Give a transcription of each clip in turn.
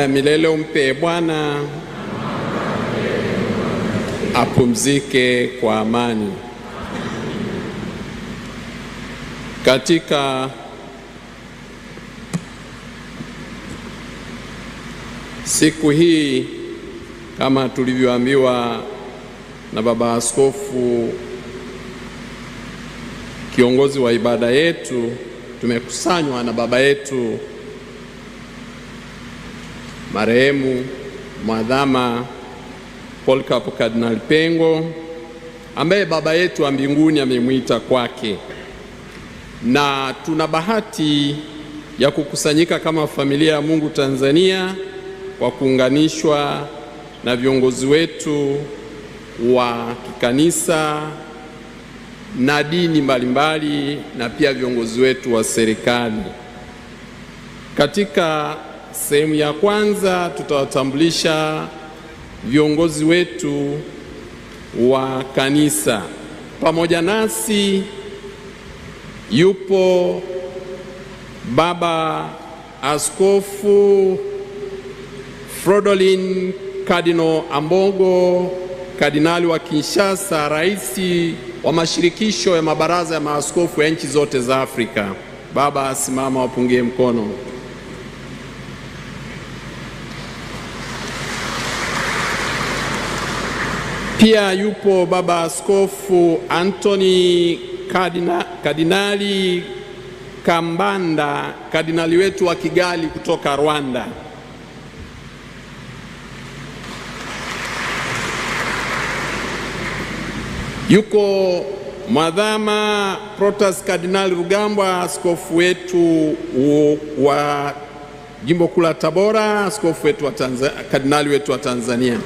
ya milele umpe Bwana, apumzike kwa amani. Katika siku hii, kama tulivyoambiwa na Baba Askofu kiongozi wa ibada yetu, tumekusanywa na baba yetu marehemu Mwadhama Polycarp Kardinali Pengo, ambaye baba yetu wa mbinguni amemwita kwake, na tuna bahati ya kukusanyika kama familia ya Mungu Tanzania kwa kuunganishwa na viongozi wetu wa kikanisa na dini mbalimbali na pia viongozi wetu wa serikali. Katika sehemu ya kwanza tutawatambulisha viongozi wetu wa kanisa. Pamoja nasi yupo Baba Askofu Fridolin Cardinal Ambogo, kardinali wa Kinshasa, raisi wa mashirikisho ya mabaraza ya maaskofu ya nchi zote za Afrika. Baba simama, wapungie mkono. Pia yupo Baba Askofu Anthony Kardinali Kambanda, kardinali wetu wa Kigali kutoka Rwanda. Yuko Mwadhama Protas Kardinali Rugambwa, askofu wetu wa jimbo kuu la Tabora, askofu wetu wa kardinali wetu wa Tanzania.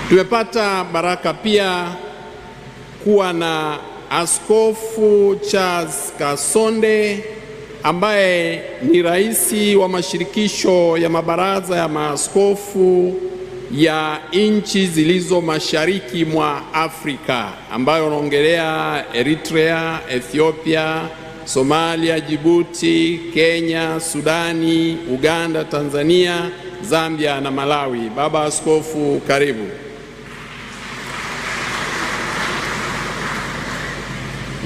Tumepata baraka pia kuwa na Askofu Charles Kasonde, ambaye ni raisi wa mashirikisho ya mabaraza ya maaskofu ya nchi zilizo mashariki mwa Afrika, ambayo wanaongelea Eritrea, Ethiopia, Somalia, Djibouti, Kenya, Sudani, Uganda, Tanzania, Zambia na Malawi. Baba Askofu, karibu.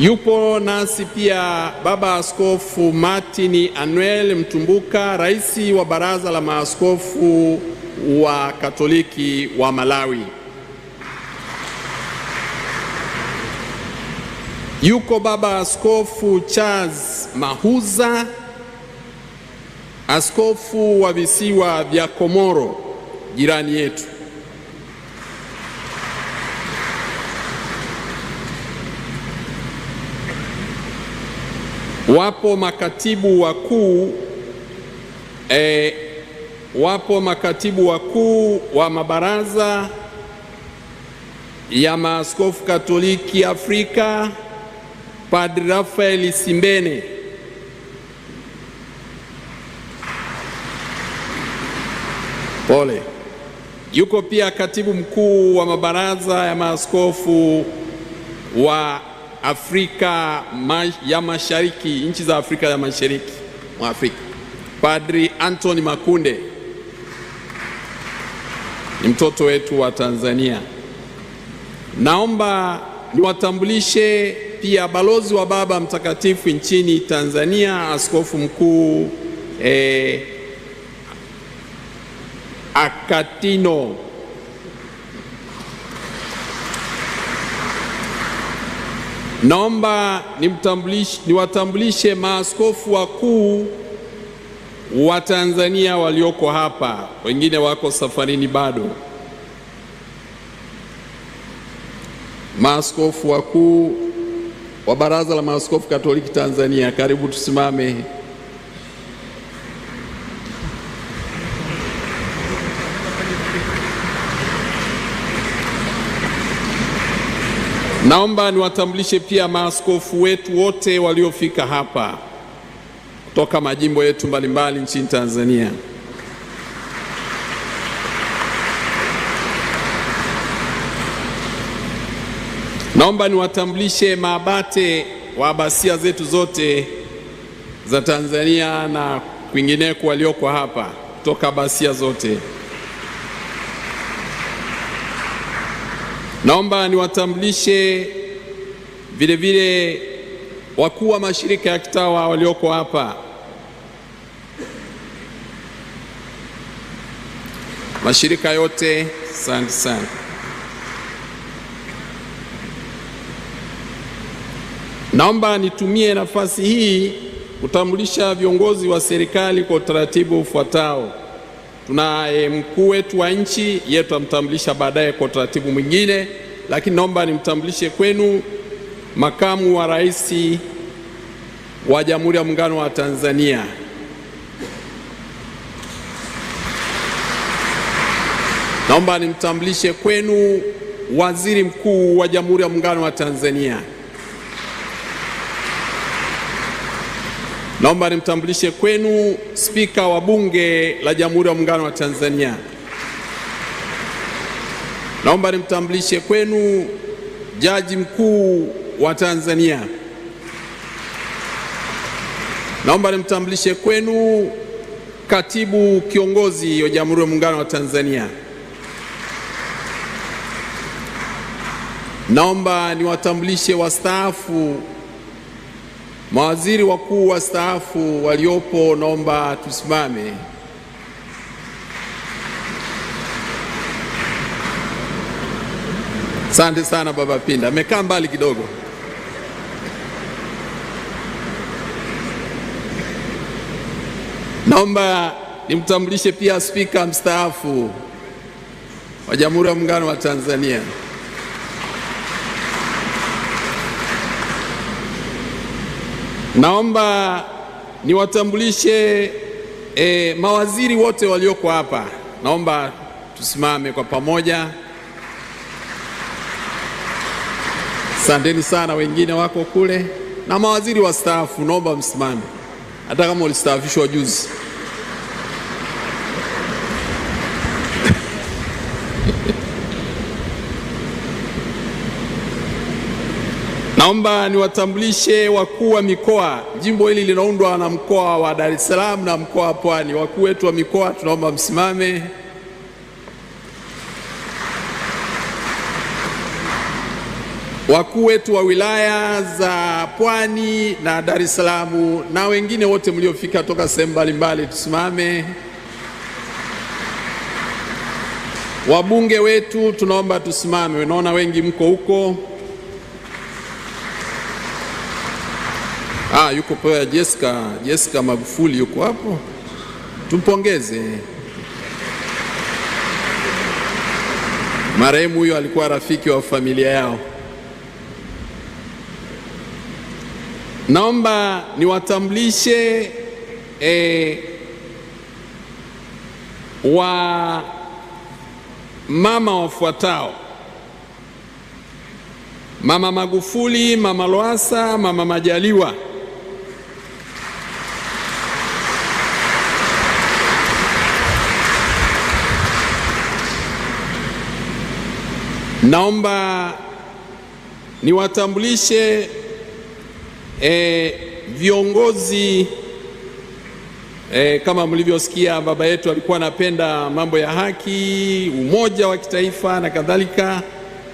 Yupo nasi pia Baba Askofu Martin Anuel Mtumbuka, raisi wa baraza la maaskofu wa Katoliki wa Malawi. Yuko Baba Askofu Charles Mahuza, askofu wa visiwa vya Komoro, jirani yetu. Wapo makatibu wakuu wa mabaraza ya maaskofu Katoliki Afrika, Padre Rafael Simbene. Pole. Yuko pia katibu mkuu wa mabaraza ya maaskofu wa Afrika ya Mashariki, nchi za Afrika ya Mashariki mwa Afrika, Padri Anthony Makunde, ni mtoto wetu wa Tanzania. Naomba niwatambulishe pia balozi wa Baba Mtakatifu nchini Tanzania, Askofu Mkuu Akatino. Naomba niwatambulishe maaskofu wakuu wa Tanzania walioko hapa, wengine wako safarini bado. Maaskofu wakuu wa Baraza la Maaskofu Katoliki Tanzania, karibu tusimame. Naomba niwatambulishe pia maaskofu wetu wote waliofika hapa kutoka majimbo yetu mbalimbali nchini Tanzania. Naomba niwatambulishe maabate wa abasia zetu zote za Tanzania na kwingineko walioko hapa kutoka basia zote. Naomba niwatambulishe vile vile wakuu wa mashirika ya kitawa walioko hapa. Mashirika yote, asante sana. Naomba nitumie nafasi hii kutambulisha viongozi wa serikali kwa utaratibu ufuatao. Tunaye mkuu wetu wa nchi, yeye tutamtambulisha baadaye kwa utaratibu mwingine, lakini naomba nimtambulishe kwenu makamu wa rais wa Jamhuri ya Muungano wa Tanzania. Naomba nimtambulishe kwenu waziri mkuu wa Jamhuri ya Muungano wa Tanzania. Naomba nimtambulishe kwenu spika wa Bunge la Jamhuri ya Muungano wa Tanzania. Naomba nimtambulishe kwenu jaji mkuu wa Tanzania. Naomba nimtambulishe kwenu katibu kiongozi wa Jamhuri ya Muungano wa Tanzania. Naomba niwatambulishe wastaafu, mawaziri wakuu wastaafu waliopo, naomba tusimame. Asante sana Baba Pinda, amekaa mbali kidogo. Naomba nimtambulishe pia spika mstaafu wa Jamhuri ya Muungano wa Tanzania. Naomba niwatambulishe mawaziri wote walioko hapa. Naomba tusimame kwa pamoja. Asanteni sana, wengine wako kule. Na mawaziri wastaafu, naomba msimame, hata kama ulistaafishwa juzi. Naomba niwatambulishe wakuu wa mikoa. Jimbo hili linaundwa na mkoa wa Dar es Salaam na mkoa wa Pwani. Wakuu wetu wa mikoa, tunaomba msimame. Wakuu wetu wa wilaya za Pwani na Dar es Salaam na wengine wote mliofika toka sehemu mbalimbali, tusimame. Wabunge wetu, tunaomba tusimame. Unaona wengi mko huko. Yuko pia Jessica Magufuli yuko hapo, tumpongeze. Marehemu huyo alikuwa rafiki wa familia yao. Naomba niwatambulishe wa mama wafuatao: Mama Magufuli, Mama Lowassa, Mama Majaliwa. Naomba niwatambulishe viongozi. Kama mlivyosikia, baba yetu alikuwa anapenda mambo ya haki, umoja wa kitaifa na kadhalika.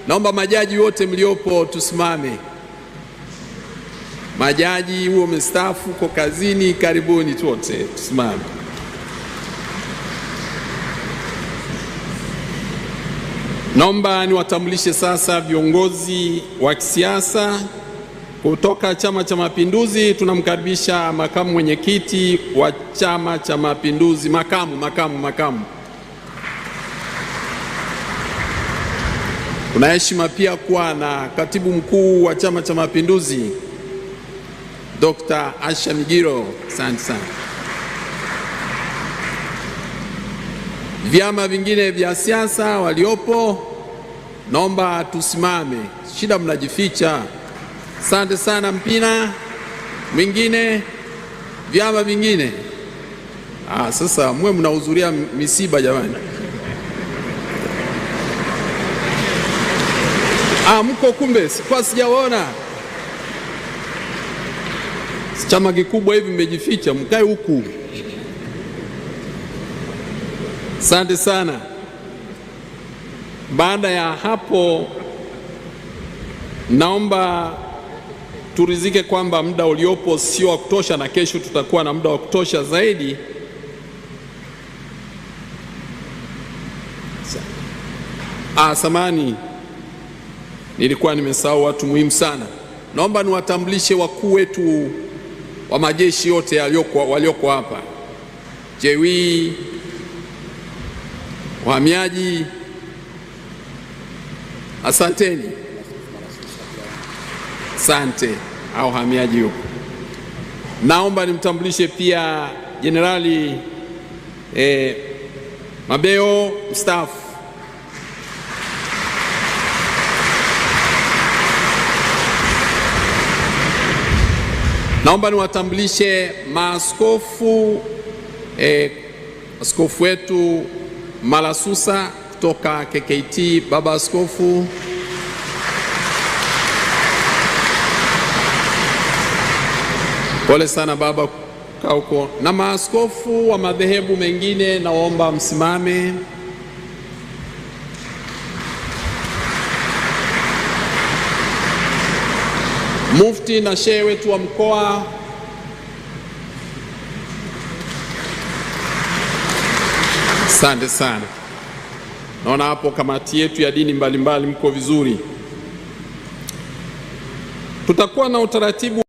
Naomba majaji wote mliopo tusimame. Majaji huo mstaafu kwa kazini, karibuni wote tusimame. Naomba niwatambulishe sasa viongozi wa kisiasa kutoka Chama cha Mapinduzi. Tunamkaribisha makamu mwenyekiti wa Chama cha Mapinduzi, makamu. Kuna heshima pia kuwa na katibu mkuu wa Chama cha Mapinduzi, Dr. Asha Migiro. Asante sana. Vyama vingine vya siasa waliopo, naomba tusimame. Shida mnajificha. Asante sana. Mpina mwingine, vyama vingine. Sasa mwe mnahudhuria misiba jamani. Mko kumbe, kwa sijaona. Chama kikubwa hivi mmejificha, mkae huku. Asante sana. Baada ya hapo, naomba turizike kwamba muda uliopo sio wa kutosha, na kesho tutakuwa na muda wa kutosha zaidi. Samani, nilikuwa nimesahau watu muhimu sana. Naomba niwatambulishe wakuu wetu wa majeshi yote walioko hapa: jeshi, uhamiaji. Asanteni. Asante. Au uhamiaji huko. Naomba nimtambulishe pia Jenerali Mabeo mstaafu. Naomba niwatambulishe maaskofu, askofu wetu Malasusa kutoka KKT. Baba Askofu, pole sana baba huko. Na maaskofu wa madhehebu mengine, naomba msimame. Mufti na shehe wetu wa mkoa, asante sana. Naona hapo kamati yetu ya dini mbalimbali mko vizuri. Tutakuwa na utaratibu